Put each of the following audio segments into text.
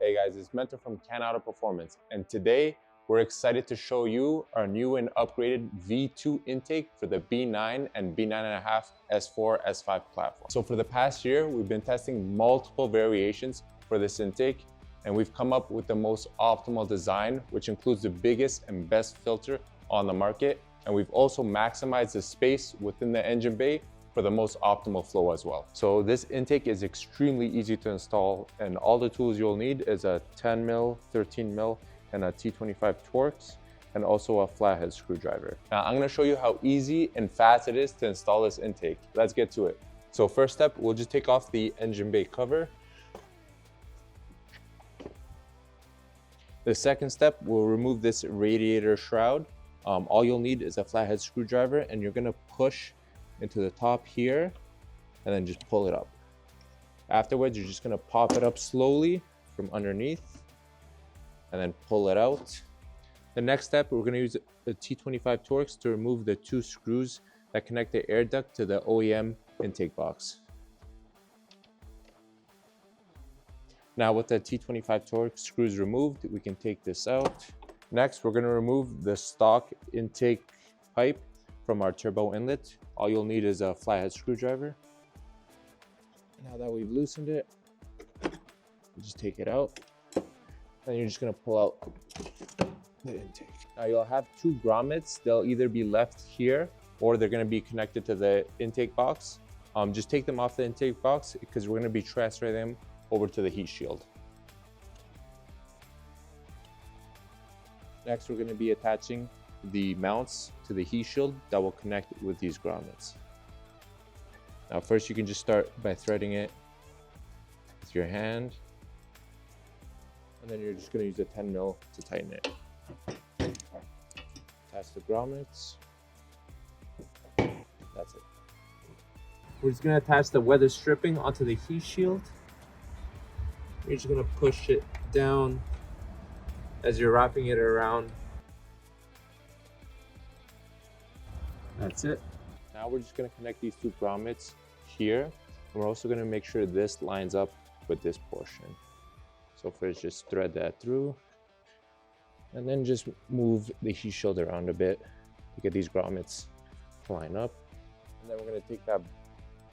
Hey guys, it's Mentor from Auto Performance, and today we're excited to show you our new and upgraded V2 intake for the B9 and B9.5 S4, S5 platform. So for the past year, we've been testing multiple variations for this intake, and we've come up with the most optimal design, which includes the biggest and best filter on the market. And we've also maximized the space within the engine bay for the most optimal flow as well. So this intake is extremely easy to install, and all the tools you'll need is a 10 mil, 13 mil, and a T25 Torx, and also a flathead screwdriver. Now I'm gonna show you how easy and fast it is to install this intake. Let's get to it. So first step, we'll just take off the engine bay cover. The second step, we'll remove this radiator shroud. All you'll need is a flathead screwdriver, and you're gonna push into the top here and then just pull it up. Afterwards, you're just gonna pop it up slowly from underneath and then pull it out. The next step, we're gonna use the T25 Torx to remove the two screws that connect the air duct to the OEM intake box. Now with the T25 Torx screws removed, we can take this out. Next, we're gonna remove the stock intake pipe from our turbo inlet. All you'll need is a flathead screwdriver. Now that we've loosened it, you just take it out, and you're just gonna pull out the intake. Now you'll have two grommets. They'll either be left here or they're gonna be connected to the intake box. Just take them off the intake box because we're gonna be transferring them over to the heat shield. Next, we're gonna be attaching the mounts to the heat shield that will connect with these grommets. Now first, you can just start by threading it with your hand, and then you're just going to use a 10 mil to tighten it. Attach the grommets. That's it. We're just going to attach the weather stripping onto the heat shield. You're just going to push it down as you're wrapping it around. That's it. Now we're just gonna connect these two grommets here. And we're also gonna make sure this lines up with this portion. So first, just thread that through, and then just move the heat shield around a bit to get these grommets to line up. And then we're gonna take that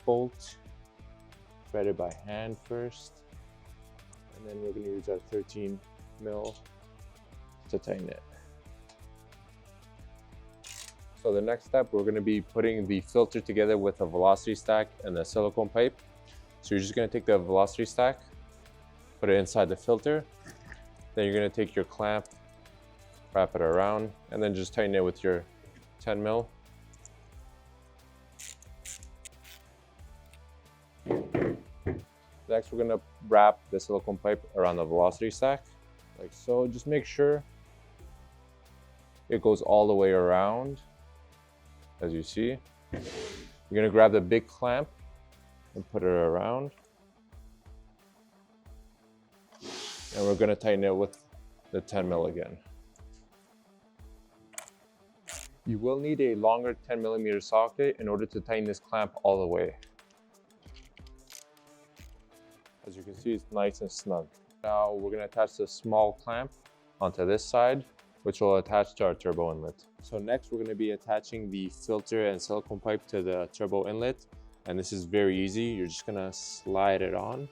bolt, thread it by hand first, and then we're gonna use our 13 mil to tighten it. So the next step, we're going to be putting the filter together with a velocity stack and the silicone pipe. So you're just going to take the velocity stack, put it inside the filter. Then you're going to take your clamp, wrap it around, and then just tighten it with your 10 mil. Next, we're going to wrap the silicone pipe around the velocity stack, like so. Just make sure it goes all the way around. As you see, you're gonna grab the big clamp and put it around, and we're gonna tighten it with the 10 mil again. You will need a longer 10 millimeter socket in order to tighten this clamp all the way. As you can see, it's nice and snug. Now we're gonna attach the small clamp onto this side, which will attach to our turbo inlet. So next, we're gonna be attaching the filter and silicone pipe to the turbo inlet. And this is very easy. You're just gonna slide it on.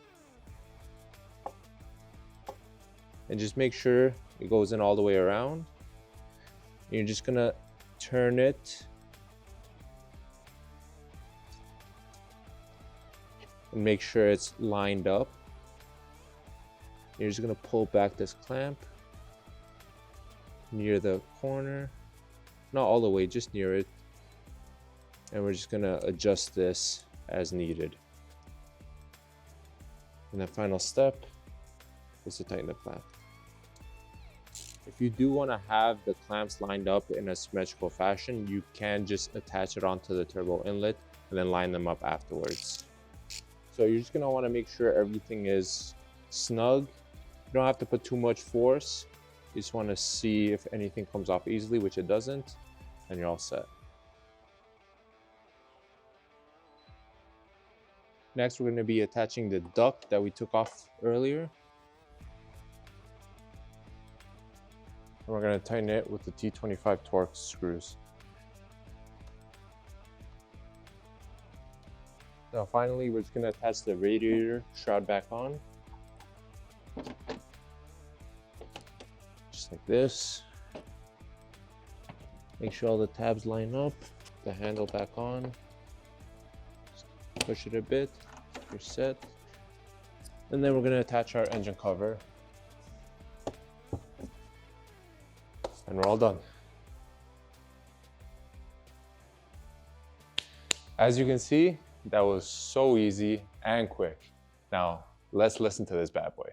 And just make sure it goes in all the way around. And you're just gonna turn it and make sure it's lined up. You're just gonna pull back this clamp near the corner, not all the way, just near it, and we're just gonna adjust this as needed. And the final step is to tighten the clamp. If you do want to have the clamps lined up in a symmetrical fashion, you can just attach it onto the turbo inlet and then line them up afterwards. So you're just gonna want to make sure everything is snug. You don't have to put too much force. You just want to see if anything comes off easily, which it doesn't, and you're all set. Next, we're going to be attaching the duct that we took off earlier. And we're gonna tighten it with the T25 Torx screws. Now finally, we're just gonna attach the radiator shroud back on. Just like this. Make sure all the tabs line up. The handle back on. Just push it a bit. You're set. And then we're gonna attach our engine cover. And we're all done. As you can see, that was so easy and quick. Now, let's listen to this bad boy.